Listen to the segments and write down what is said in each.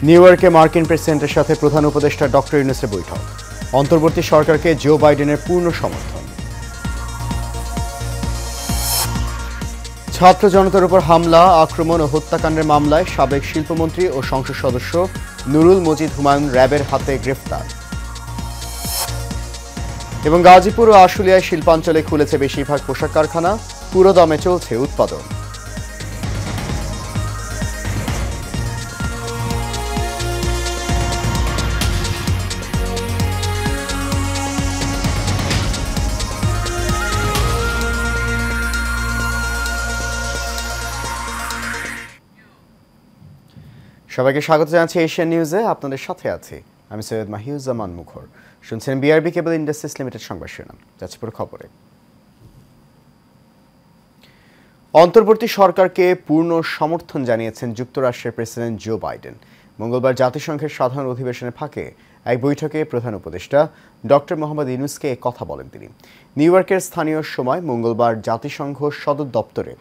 New ইয়র্কে মার্কিন প্রেসিডেন্টের সাথে প্রধান উপদেষ্টা ডক্টর ইউনূসের বৈঠক। অন্তর্বর্তী সরকারকে জো বাইডেনের পূর্ণ সমর্থন। ছাত্র জনতার উপর হামলা, আক্রমণ ও হত্যাকাণ্ডের মামলায় সাবেক শিল্পমন্ত্রী ও সংসদ সদস্য নুরুল মজিদ হুমায়ুন র্যাবের হাতে গ্রেফতার। এবং গাজীপুর ও আশুলিয়ায় শিল্পাঞ্চলে খুলেছে বেশিরভাগ পোশাক কারখানা, পুরোদমে চলছে উৎপাদন। সবাইকে স্বাগত জানাচ্ছি এশিয়ান নিউজে। আপনাদের সাথে আছি আমি সৈয়দ মাহিউজ্জামান মুখর। শুনছেন বিআরবি কেবল ইন্ডাস্ট্রিজ লিমিটেড সংবাদ শিরোনাম। যাচ্ছে পুরো খবরে। অন্তর্বর্তী সরকারকে পূর্ণ সমর্থন জানিয়েছেন যুক্তরাষ্ট্রের প্রেসিডেন্ট জো বাইডেন। মঙ্গলবার জাতিসংঘের সাধারণ অধিবেশনের ফাঁকে এক বৈঠকে প্রধান উপদেষ্টা ডক্টর মোহাম্মদ ইউনূসকে কথা বলেন তিনি। নিউ ইয়র্কের স্থানীয় সময় মঙ্গলবার জাতিসংঘ সদর দপ্তরে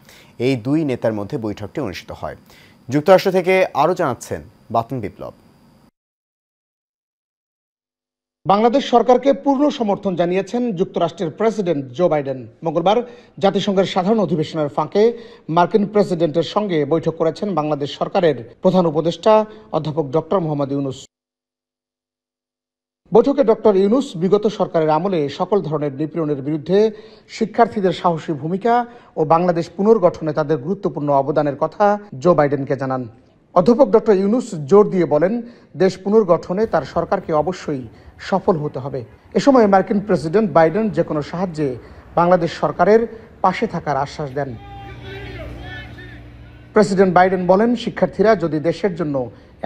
এই দুই নেতার মধ্যে বৈঠকটি অনুষ্ঠিত হয়। যুক্তরাষ্ট্র থেকে আরও জানাচ্ছেন বাতন বিপ্লব। বাংলাদেশ সরকারকে পূর্ণ সমর্থন জানিয়েছেন যুক্তরাষ্ট্রের প্রেসিডেন্ট জো বাইডেন। মঙ্গলবার জাতিসংঘের সাধারণ অধিবেশনের ফাঁকে মার্কিন প্রেসিডেন্টের সঙ্গে বৈঠক করেছেন বাংলাদেশ সরকারের প্রধান উপদেষ্টা অধ্যাপক ডক্টর মোহাম্মদ ইউনূস। বৈঠকে ডক্টর ইউনূস বিগত সরকারের আমলে সকল ধরনের নিপীড়নের বিরুদ্ধে শিক্ষার্থীদের সাহসী ভূমিকা ও বাংলাদেশ পুনর্গঠনে তাদের গুরুত্বপূর্ণ অবদানের কথা জো বাইডেনকে জানান। অধ্যাপক ডক্টর ইউনূস জোর দিয়ে বলেন, দেশ পুনর্গঠনে তার সরকারকে অবশ্যই সফল হতে হবে। এ সময় মার্কিন প্রেসিডেন্ট বাইডেন যে কোনো সাহায্যে বাংলাদেশ সরকারের পাশে থাকার আশ্বাস দেন। প্রেসিডেন্ট বাইডেন বলেন, শিক্ষার্থীরা যদি দেশের জন্য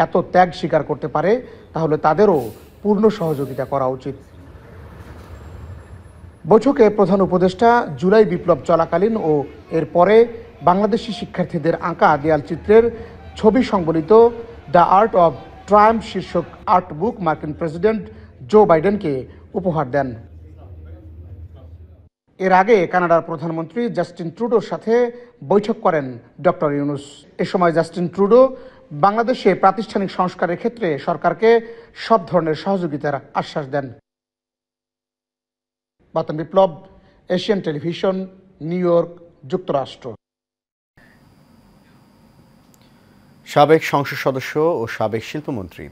এত ত্যাগ স্বীকার করতে পারে তাহলে তাদেরও পূর্ণ সহযোগিতা করা উচিত। বৈঠকে প্রধান উপদেষ্টা জুলাই বিপ্লব চলাকালীন ও এর পরে বাংলাদেশি শিক্ষার্থীদের আঁকা দেয়ালচিত্রের ছবি সংবলিত দ্য আর্ট অব ট্রায়াম্ফ শীর্ষক আর্ট বুক মার্কিন প্রেসিডেন্ট জো বাইডেনকে উপহার দেন। এর আগে কানাডার প্রধানমন্ত্রী জাস্টিন ট্রুডোর সাথে বৈঠক করেন ডক্টর ইউনূস। এ সময় জাস্টিন ট্রুডো বাংলাদেশে প্রাতিষ্ঠানিক সংস্কারের ক্ষেত্রে সরকারকে সব ধরনের সহযোগিতার আশ্বাস দেন। বাতন বিপ্লব, এশিয়ান টেলিভিশন, নিউ ইয়র্ক, যুক্তরাষ্ট্র। সাবেক সংসদ সদস্য ও সাবেক শিল্পমন্ত্রী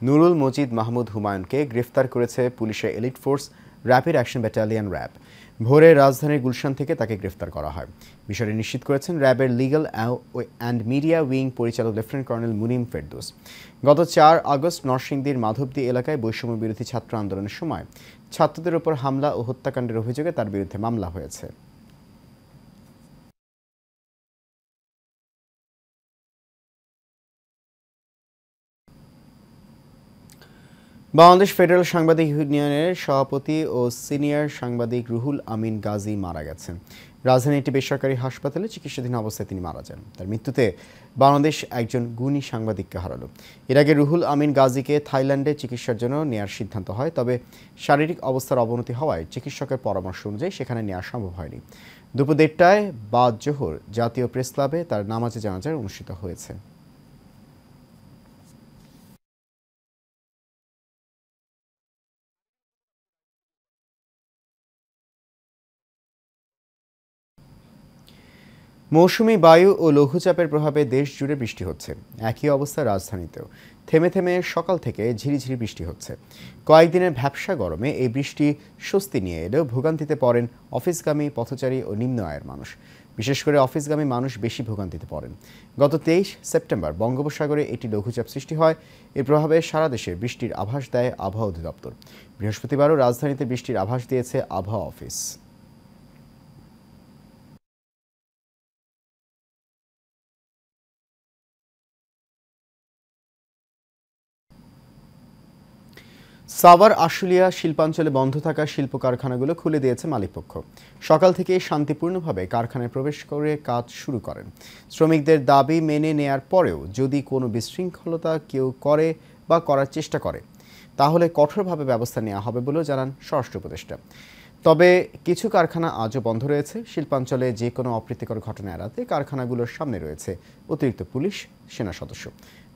নুরুল মজিদ মাহমুদ হুমায়ুনকে গ্রেফতার করেছে পুলিশের elite force rapid action battalion RAB. ভোরে রাজধানীর গুলশান থেকে তাকে গ্রেফতার করা হয়। বিষয়টি নিশ্চিত করেছেন র্যাবের লিগ্যাল অ্যান্ড মিডিয়া উইং পরিচালক লেফটেন্যান্ট কর্নেল মুনিম ফেরদৌস। গত 4 আগস্ট নরসিংদীর মাধবদী এলাকায় বৈষম্য বিরোধী ছাত্র আন্দোলনের সময় ছাত্রদের উপর হামলা ও হত্যাকাণ্ডের অভিযোগে তার বিরুদ্ধে মামলা হয়েছে। বাংলাদেশ ফেডারেল সাংবাদিক ইউনিয়নের সভাপতি ও সিনিয়র সাংবাদিক রুহুল আমিন গাজী মারা গেছেন। রাজধানীর একটি বেসরকারি হাসপাতালে চিকিৎসাধীন অবস্থায় তিনি মারা যান। তার মৃত্যুতে বাংলাদেশ একজন গুণী সাংবাদিককে হারালো। এর আগে রুহুল আমিন গাজীকে থাইল্যান্ডে চিকিৎসার জন্য নেওয়ার সিদ্ধান্ত হয়, তবে শারীরিক অবস্থার অবনতি হওয়ায় চিকিৎসকের পরামর্শ অনুযায়ী সেখানে নেওয়া সম্ভব হয়নি। দুপুর 1টায় বাদ জোহর জাতীয় প্রেস ক্লাবে তার নামাজে জানাজা অনুষ্ঠিত হয়েছে। মৌসুমি বায়ু ও লঘুচাপের প্রভাবে দেশ জুড়ে বৃষ্টি হচ্ছে। একই অবস্থা রাজধানীতেও। থেমে থেমে সকাল থেকে ঝিরিঝিরি বৃষ্টি হচ্ছে। কয়েকদিনের ভ্যাপসা গরমে এই বৃষ্টি স্বস্তি নিয়ে এলেও ভোগান্তিতে পড়েন অফিসগামী পথচারী ও নিম্ন আয়ের মানুষ। বিশেষ করে অফিসগামী মানুষ বেশি ভোগান্তিতে পড়েন। গত 23 সেপ্টেম্বর বঙ্গোপসাগরে একটি লঘুচাপ সৃষ্টি হয়। এর প্রভাবে সারা দেশে বৃষ্টির আভাস দেয় আবহাওয়া অধিদপ্তর। বৃহস্পতিবারও রাজধানীতে বৃষ্টির আভাস দিয়েছে আবহাওয়া অফিস। সাভার আশুলিয়া শিল্পাঞ্চলে বন্ধ থাকা শিল্প কারখানাগুলো খুলে দিয়েছে মালিকপক্ষ। সকাল থেকে শান্তিপূর্ণভাবে কারখানায় প্রবেশ করে কাজ শুরু করেন। শ্রমিকদের দাবি মেনে নেয়ার পরেও যদি কোনো বিশৃঙ্খলতা কেউ করে বা করার চেষ্টা করে তাহলে কঠোরভাবে ব্যবস্থা নেওয়া হবে বলেও জানান স্বরাষ্ট্র উপদেষ্টা। তবে কিছু কারখানা আজও বন্ধ রয়েছে। শিল্পাঞ্চলে যে কোনো অপ্রীতিকর ঘটনা এড়াতে কারখানাগুলোর সামনে রয়েছে অতিরিক্ত পুলিশ সেনা সদস্য।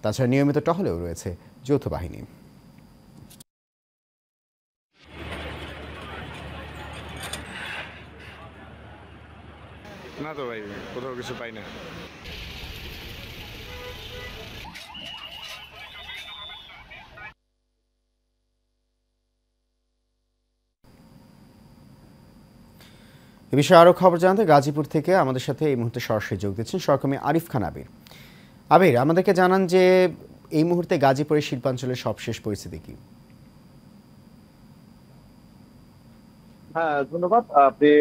তাছাড়া নিয়মিত টহলেও রয়েছে যৌথ বাহিনী। না তো ভাই, কোথাও কিছু পাই না। এ বিষয়ে আরও খবর জানতে গাজীপুর থেকে আমাদের সাথে এই মুহূর্তে সরাসরি যোগ দিচ্ছেন সহকর্মী আরিফ খান আবির। আবির, আমাদেরকে জানান যে এই মুহূর্তে গাজীপুরের শিল্পাঞ্চলের সবশেষ পরিস্থিতি কি? হ্যাঁ, ধন্যবাদ। আপনি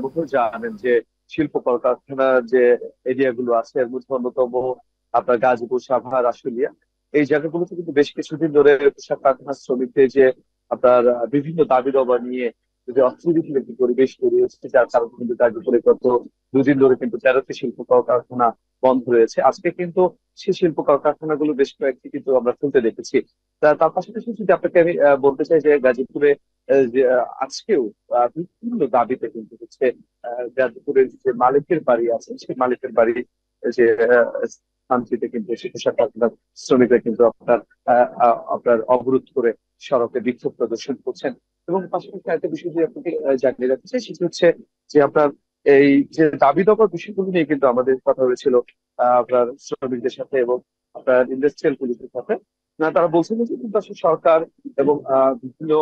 বহু জানেন যে শিল্প কলকারখানার যে এরিয়াগুলো আছে এর মধ্যে অন্যতম আপনার গাজীপুর, সাভার, আশুলিয়া, এই জায়গাগুলোতে কিন্তু বেশ কিছুদিন ধরে পোশাক কারখানার শ্রমিকদের যে আপনার বিভিন্ন দাবি দাবা নিয়ে যে অস্থিতিশীল একটি পরিবেশ তৈরি হচ্ছে, যার কারণে কিন্তু গাজীপুরে গত দুদিন ধরে কিন্তু 13টি শিল্প কলকারখানা বন্ধ রয়েছে। আজকে কিন্তু সেই শিল্প কলকারখানাগুলো বেশ কয়েকটি কিন্তু আমরা খুলতে দেখেছি। তার পাশাপাশি যদি আপনাকে আমি বলতে চাই যে গাজীপুরে যে আজকেও বিভিন্ন দাবিতে কিন্তু হচ্ছে গাজীপুরের যে মালিকের বাড়ি আছে সেই মালিকের বাড়ি যে স্থানটিতে কিন্তু সে পোশাক কারখানার শ্রমিকরা কিন্তু আপনার অবরোধ করে সড়কে বিক্ষোভ প্রদর্শন করছেন। এবং পাশাপাশি একটা বিষয় যে আপনাকে জানিয়ে রাখতে চাই, সেটি হচ্ছে যে আপনার এই যে দাবি দাবার বিষয়গুলো নিয়ে কিন্তু আমাদের কথা হয়েছিল আপনার শ্রমিকদের সাথে এবং আপনার ইন্ডাস্ট্রিয়াল পুলিশের সাথে। তারা বলছেন যে কিন্তু আসলে সরকার এবং বিভিন্ন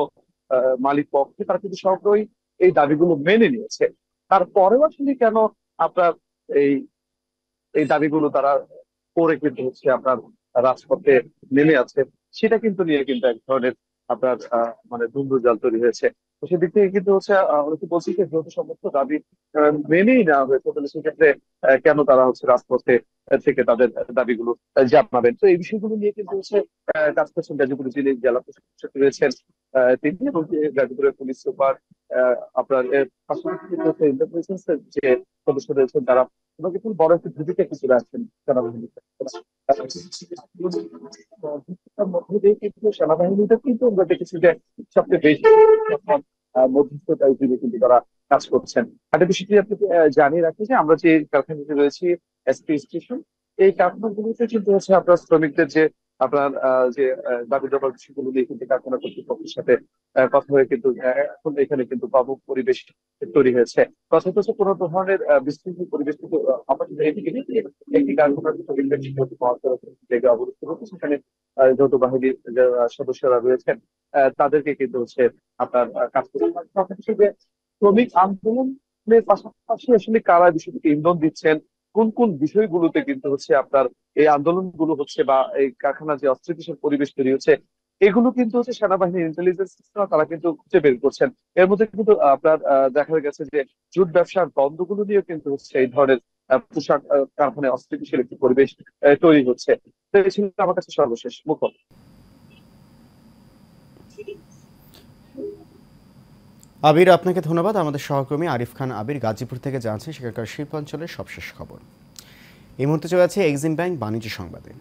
মালিক পক্ষে তারা কিন্তু সবই এই দাবিগুলো মেনে নিয়েছে। তারপরেও আসলে কেন আপনার এই এই দাবিগুলো তারা করে কিন্তু হচ্ছে আপনার রাজপথে নেমে আছে, সেটা কিন্তু নিয়ে কিন্তু এক ধরনের আপনার মানে দ্বন্দ্বজাল তৈরি হয়েছে। তো সেদিক থেকে কিন্তু হচ্ছে অনেকে বলছি যে যেহেতু সমস্ত দাবি মেনেই নেওয়া হয়েছে, তাহলে সেক্ষেত্রে কেন তারা হচ্ছে রাজপথে থেকে তাদের দাবিগুলো জানাবেন। তো এই বিষয়গুলো নিয়ে কিন্তু হচ্ছে কাজ করছেন গাজীপুরের যিনি জেলা প্রশাসক রয়েছেন তিনি, এবং গাজীপুরের পুলিশ সুপার আপনার এর পাশাপাশি কিন্তু হচ্ছে ইন্টারপ্রেসেন্সের যে সদস্য রয়েছেন তারা আমাকে খুব বড় একটা ভূমিকা কিছু রাখছেন সেনাবাহিনীতে। মধ্যে দিয়ে কিন্তু সেনাবাহিনীটা কিন্তু আমরা দেখেছি যে সবচেয়ে বেশি মধ্যস্থতা হিসেবে কিন্তু তারা কাজ করছেন। একটা বিষয়টি আপনাকে জানিয়ে রাখি যে আমরা যে কারখানাতে রয়েছি এসপি স্টেশন, এই কারখানাগুলোতে কিন্তু হচ্ছে আপনার শ্রমিকদের যে আপনার যে দাবি দাবার বিষয়গুলো নিয়ে কিন্তু কারখানা কর্তৃপক্ষের সাথে কথা হয়ে কিন্তু এখন এখানে কিন্তু বাবুক পরিবেশ তৈরি হয়েছে। কথা হচ্ছে কোনো ধরনের বিশৃঙ্খল পরিবেশ কিন্তু আমাদের এদিকে একটি কারখানার জায়গা অবরুদ্ধ হচ্ছে, সেখানে যৌথ বাহিনীর যারা সদস্যরা রয়েছেন তাদেরকে কিন্তু হচ্ছে আপনার কাজ করতে যে শ্রমিক আন্দোলনের পাশাপাশি আসলে কারা বিষয়টিকে ইন্ধন দিচ্ছেন, কোন কোন বিষয়গুলোতে কিন্তু হচ্ছে আপনার এই আন্দোলনগুলো হচ্ছে বা এই কারখানার যে অস্থিতিশীল পরিবেশ তৈরি হচ্ছে, এগুলো কিন্তু হচ্ছে সেনাবাহিনীর ইন্টেলিজেন্স তারা কিন্তু খুঁজে বের করছেন। এর মধ্যে কিন্তু আপনার দেখা গেছে যে জুট ব্যবসার দ্বন্দ্বগুলো নিয়ে কিন্তু হচ্ছে এই ধরনের পোশাক কারখানায় অস্থিতিশীল একটি পরিবেশ তৈরি হচ্ছে। তো এই ছিল আমার কাছে সর্বশেষ মুখর। আবির, আপনাকে ধন্যবাদ। আমাদের সহকর্মী আরিফ খান আবির গাজীপুর থেকে জানছেন সেখানকার শিল্পাঞ্চলের সবশেষ খবর। এই মুহূর্তে চলে আছে এক্সিম ব্যাংক বাণিজ্য সংবাদে।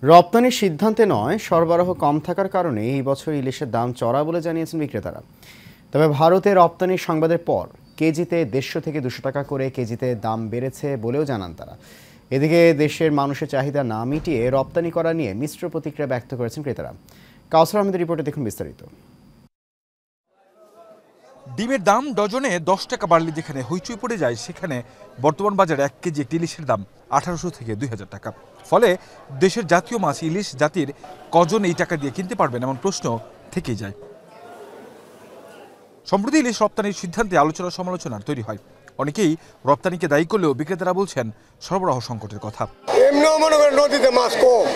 রপ্তানির সিদ্ধান্তে নয়, সরবরাহ কম থাকার কারণে এই বছর ইলিশের দাম চড়া বলে জানিয়েছেন বিক্রেতারা। তবে ভারতে রপ্তানির সংবাদের পর কেজিতে 150 থেকে 200 টাকা করে কেজিতে দাম বেড়েছে বলেও জানান তারা। এদিকে দেশের মানুষের চাহিদা না মিটিয়ে রপ্তানি করা নিয়ে মিশ্র প্রতিক্রিয়া ব্যক্ত করেছেন ক্রেতারা। কাউসার আহমেদের রিপোর্টে দেখুন বিস্তারিত। ডিমের দাম ডজনে 10 টাকা বাড়লে যেখানে হইচই পড়ে যায়, সেখানে বর্তমান বাজারে 1 কেজি একটি ইলিশের দাম 1800 থেকে 2000 টাকা। ফলে দেশের জাতীয় মাছ ইলিশ জাতির কজন এই টাকা দিয়ে কিনতে পারবেন এমন প্রশ্ন থেকেই যায়। সম্প্রতি ইলিশ রপ্তানির সিদ্ধান্তে আলোচনা সমালোচনার তৈরি হয়। অনেকেই রপ্তানিকে দায়ী করলেও বিক্রেতারা বলছেন সরবরাহ সংকটের কথা। এমনিও মনে করেন নদীতে মাছ কম,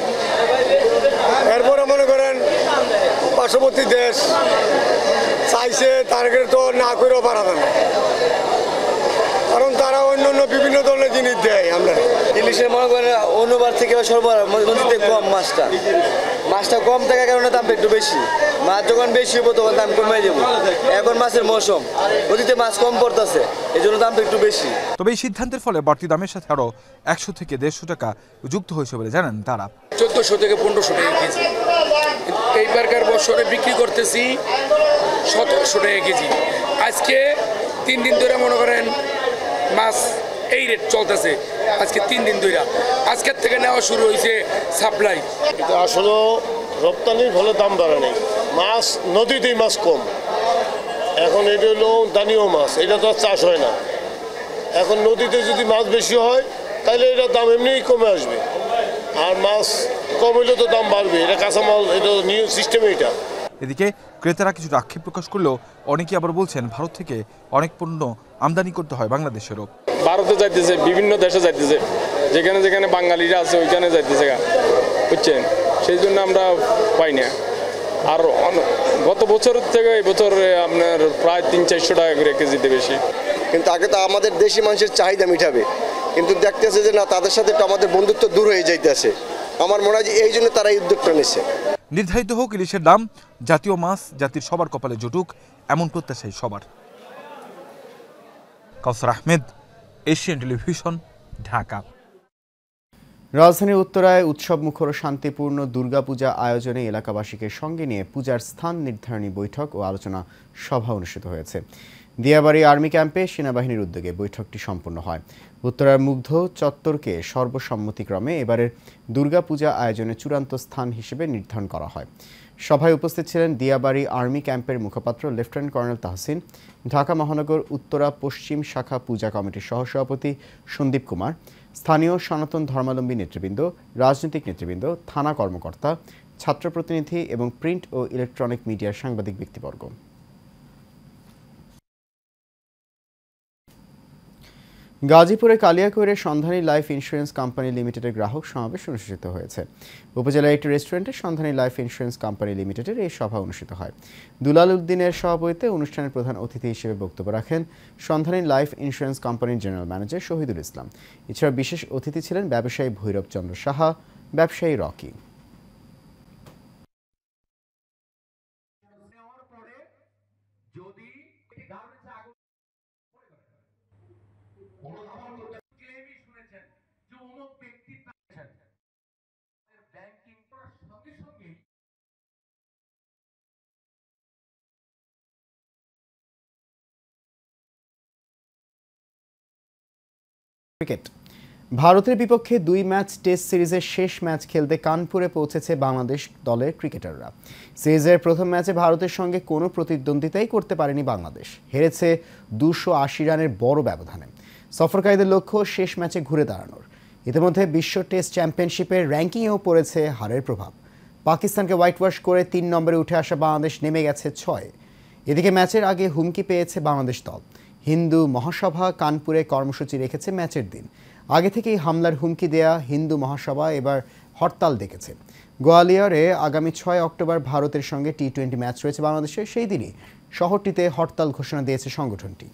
এরপরে মনে করেন পার্শ্ববর্তী দেশ চাইছে তারকে তো না করেও পারা যায় না, কারণ তারা অন্য অন্য বিভিন্ন ধরনের জিনিস দেয়। আমরা ইলিশের মনে করেন অন্যবার থেকে নদীতে কম মাছটা কম থাকার কারণে দামটা একটু বেশি। মাছ যখন বেশি হবো তখন দাম কমে যাবো। এখন মাছের মৌসুম, নদীতে মাছ কম পড়তেছে, এই জন্য দামটা একটু বেশি। তবে এই সিদ্ধান্তের ফলে বাড়তি দামের সাথে আরও 100 থেকে 150 টাকা যুক্ত হয়েছে বলে জানান তারা। 1400 থেকে 1500 টাকা কেজি, এইবারকার বছরে বিক্রি করতেছি 1700 টাকা কেজি। আজকে 3 দিন ধরে মনে করেন মাছ এই রেট চলতেছে। আজকে 3 দিন ধরে, আজকের থেকে নেওয়া শুরু হয়েছে সাপ্লাই। আসলে রপ্তানির ফলে দাম বাড়ে নেই, মাছ নদীতেই মাছ কম। এখন এটা হলো দানীয় মাছ, এটা তো আর চাষ হয় না। এখন নদীতে যদি মাছ বেশি হয় তাহলে এটার দাম এমনিই কমে আসবে, আর মাছ কম হইলে তো দাম বাড়বে। এটা কাঁচামাল, এটা নিউ সিস্টেম। এটা এদিকে ক্রেতারা কিছুটা আক্ষেপ প্রকাশ করলেও অনেকে আবার বলছেন ভারত থেকে অনেক পণ্য আমদানি করতে হয় বাংলাদেশেরও। ভারতে যাইতেছে, বিভিন্ন দেশে যাইতেছে, যেখানে যেখানে বাঙালিরা আছে ওইখানে যাইতেছে, বুঝছেন? সেই জন্য আমরা পাই না। আর গত বছরের থেকে এই বছর আপনার প্রায় 300-400 টাকা করে কেজিতে বেশি। কিন্তু আগে তো আমাদের দেশি মানুষের চাহিদা মিটাবে, কিন্তু দেখতেছে যে না, তাদের সাথে তো আমাদের বন্ধুত্ব দূর হয়ে যাইতেছে। আমার মনে হয় যে এই জন্য তারা এই উদ্যোগটা নিচ্ছে। নির্ধারিত হোক ইলিশের দাম, জাতীয় মাছ জাতির সবার কপালে জুটুক, এমন প্রত্যাশাই সবার। কাউসার আহমেদ, এশিয়ান টেলিভিশন, ঢাকা। রাজধানীর উত্তরায় উৎসবমুখর শান্তিপূর্ণ দুর্গাপূজা আয়োজনে এলাকাবাসীকে সঙ্গে নিয়ে পূজার স্থান নির্ধারণী বৈঠক ও আলোচনা সভা অনুষ্ঠিত হয়েছে। দিয়াবাড়ি আর্মি ক্যাম্পে সেনাবাহিনীর উদ্যোগে বৈঠকটি সম্পন্ন হয়। উত্তরার মুগ্ধ চত্বরকে সর্বসম্মতিক্রমে এবারের দুর্গাপূজা আয়োজনে চূড়ান্ত স্থান হিসেবে নির্ধারণ করা হয়। সভায় উপস্থিত ছিলেন দিয়াবাড়ি আর্মি ক্যাম্পের মুখপাত্র লেফটেন্যান্ট কর্নেল তাহসিন, ঢাকা মহানগর উত্তরা পশ্চিম শাখা পূজা কমিটির সহসভাপতি সন্দীপ কুমার, স্থানীয় সনাতন ধর্মাবলম্বী নেতৃবৃন্দ, রাজনৈতিক নেতৃবৃন্দ, থানা কর্মকর্তা, ছাত্র প্রতিনিধি এবং প্রিন্ট ও ইলেকট্রনিক মিডিয়ার সাংবাদিক ব্যক্তিবর্গ। গাজীপুরে কালিয়াকৈরে সন্ধানী লাইফ ইন্স্যুরেন্স কোম্পানি লিমিটেডের গ্রাহক সমাবেশ অনুষ্ঠিত হয়েছে। উপজেলার একটি রেস্টুরেন্টে সন্ধানী লাইফ ইন্স্যুরেন্স কোম্পানি লিমিটেডের এই সভা অনুষ্ঠিত হয়। দুলাল উদ্দিনের সভাপতিত্বে অনুষ্ঠানের প্রধান অতিথি হিসেবে বক্তব্য রাখেন সন্ধানী লাইফ ইন্স্যুরেন্স কোম্পানির জেনারেল ম্যানেজার শহীদুল ইসলাম। এছাড়া বিশেষ অতিথি ছিলেন ব্যবসায়ী ভৈরব চন্দ্র সাহা, ব্যবসায়ী রকি। ক্রিকেট, ভারতের বিপক্ষে 2 ম্যাচ টেস্ট সিরিজের শেষ ম্যাচ খেলতে কানপুরে পৌঁছেছে বাংলাদেশ দলের ক্রিকেটাররা। সিরিজের প্রথম ম্যাচে ভারতের সঙ্গে কোনো প্রতিদ্বন্দ্বিতাই করতে পারেনি বাংলাদেশ, হেরেছে 280 রানের বড় ব্যবধানে। সফরকারীদের লক্ষ্য শেষ ম্যাচে ঘুরে দাঁড়ানোর। ইতিমধ্যে বিশ্ব টেস্ট চ্যাম্পিয়নশিপের র্যাঙ্কিংয়েও পড়েছে হারের প্রভাব। পাকিস্তানকে হোয়াইট ওয়াশ করে 3 নম্বরে উঠে আসা বাংলাদেশ নেমে গেছে 6। এদিকে ম্যাচের আগে হুমকি পেয়েছে বাংলাদেশ দল। হিন্দু মহাসভা কানপুরে কর্মসূচি রেখেছে ম্যাচের দিন। আগে থেকেই হামলার হুমকি দেয়া হিন্দু মহাসভা এবার হরতাল ডেকেছে। গোয়ালিয়রে আগামী 6 অক্টোবর ভারতের সঙ্গে টি-20 ম্যাচ রয়েছে বাংলাদেশের। সেই দিনই শহরটিতে হরতাল ঘোষণা দিয়েছে সংগঠনটি।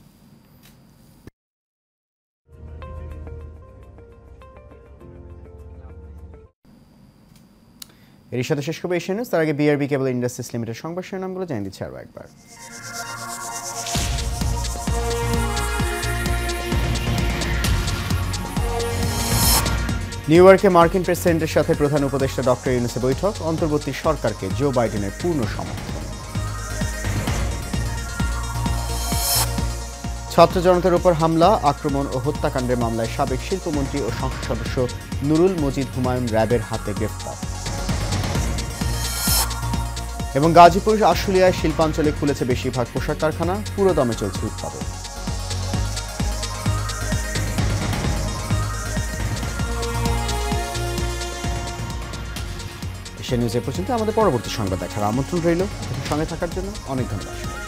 এর সাথে শেষ করবে এশিয়ান নিউজ। তার আগে বিআরবি কেবল ইন্ডাস্ট্রিজ লিমিটেড সংবাদ শিরোনামগুলো জানিয়ে দিচ্ছি আরও একবার। নিউ ইয়র্কে মার্কিন প্রেসিডেন্টের সাথে প্রধান উপদেষ্টা ডক্টর ইউনূসের বৈঠক, অন্তর্বর্তী সরকারকে জো বাইডেনের পূর্ণ সমর্থন। ছাত্র জনতার উপর হামলা, আক্রমণ ও হত্যাকাণ্ডের মামলায় সাবেক শিল্পমন্ত্রী ও সংসদ সদস্য নুরুল মজিদ হুমায়ুন র্যাবের হাতে গ্রেফতার। এবং গাজীপুর আশুলিয়ায় শিল্পাঞ্চলে খুলেছে বেশিরভাগ পোশাক কারখানা, পুরো দমে চলছে উৎপাদন। এশিয়ান নিউজ এ পর্যন্ত। আমাদের পরবর্তী সংবাদ দেখার আমন্ত্রণ রইল। সঙ্গে থাকার জন্য অনেক ধন্যবাদ।